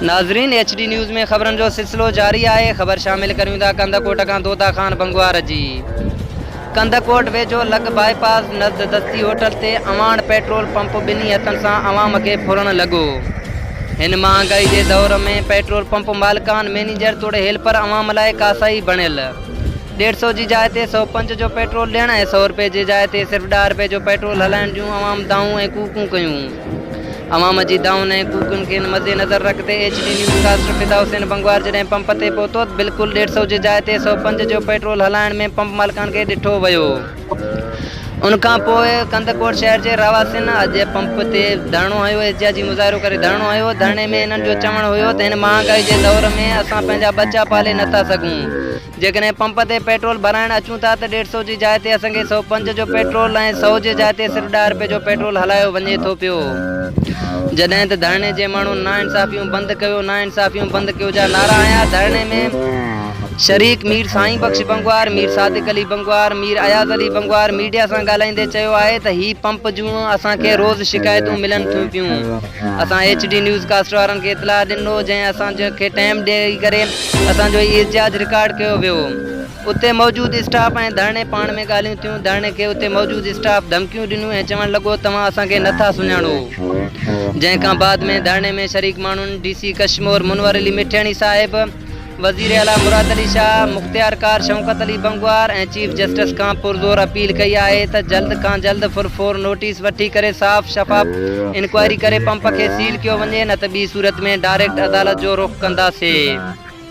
नाज़रीन HD news में ख़बरनि जो सिलसिलो जारी आहे। ख़बर शामिल करियूं था कंदकोट खां तोता खान बंगवार जी। कंदकोट वेझो लग बाईपास नज़द दस्ती होटल ते अवाण पेट्रोल पंप ॿिन्ही हथनि सां अवाम खे फुरणु लॻो। हिन महांगाई जे दौर में पेट्रोल पंप मालिकान मैनेजर तोड़े हेल्पर अवाम लाइ कासाई बणियल। 150 जी जाइ ते 105 जो पेट्रोल ॾियणु ऐं 100 रुपए जी जाइ ते सिर्फ़ु 10 रुपए जो पेट्रोल हलाइण जूं अवाम दाऊं ऐं कूकूं कयूं। अवाम जी दाउनि ऐं कूकुनि खे मद्दे नज़र रखते HD न्यूज़ कास्ट फिदा हुसैन बंगवार जॾहिं पंप ते पहुतो बिल्कुलु 150 जी जाइ ते 105 जो पेट्रोल हलाइण में पंप मालिकनि खे ॾिठो वियो। उनखां पोइ कंदकोट शहर जे रहावासियुनि अॼु पंप ते धरणो हयो, एहतिजाजी मुज़ाहिरो करे धरणो हयो। धरणे में इन्हनि जो चवणु हुयो त हिन महांगाई जे दौर में असां पंहिंजा बचा पाले नथा सघूं। जेकॾहिं पंप ते पेट्रोल भराइण अचूं था त 150 जी जाइ ते असांखे 105 जो पेट्रोल ऐं 100 जी जाइ ते सिर्फ़ु 10 रुपए जो पेट्रोल हलायो वञे थो पियो। जॾहिं त धरणे जे माण्हू नाइंसाफ़ियूं बंदि कयो, नाइंसाफ़ियूं बंदि कयो जा नारा आया। धरणे में शरीक मीर साईं बख्श बंगवार, मीर सादिक अली बंगवार, मीर अयाज़ अली बंगवार मीडिया सां ॻाल्हाईंदे चयो आहे त ही पंप जूं असांखे रोज़ शिकायतूं मिलनि थियूं पियूं। असां HD न्यूज़ कास्ट वारनि खे इतलाह ॾिनो जंहिं असांखे टाइम ॾेई करे असांजो एहतिजाज रिकॉर्ड कयो वियो। उते मौजूद स्टाफ ऐं धरणे पाण में ॻाल्हियूं थियूं। धरणे खे उते मौजूद स्टाफ धमकियूं ॾिनियूं ऐं चवणु लॻो तव्हां असांखे नथा सुञाणो। जंहिंखां बाद में धरणे में शरीक माण्हुनि DC कश्मीर मुनवर अली मिठियाणी साहिब, वज़ीर आला मुराद अली शाह, मुख्तियार कार शौकत अली बंगवार ऐं चीफ जस्टिस खां पुरज़ोर अपील कई आहे त जल्द खां जल्द फुरफोर नोटिस वठी करे साफ़ शफ़ाफ़ इंक्वायरी करे पंप खे सील कयो वञे, न त ॿी सूरत में डायरेक्ट अदालत जो रुख़ कंदासीं।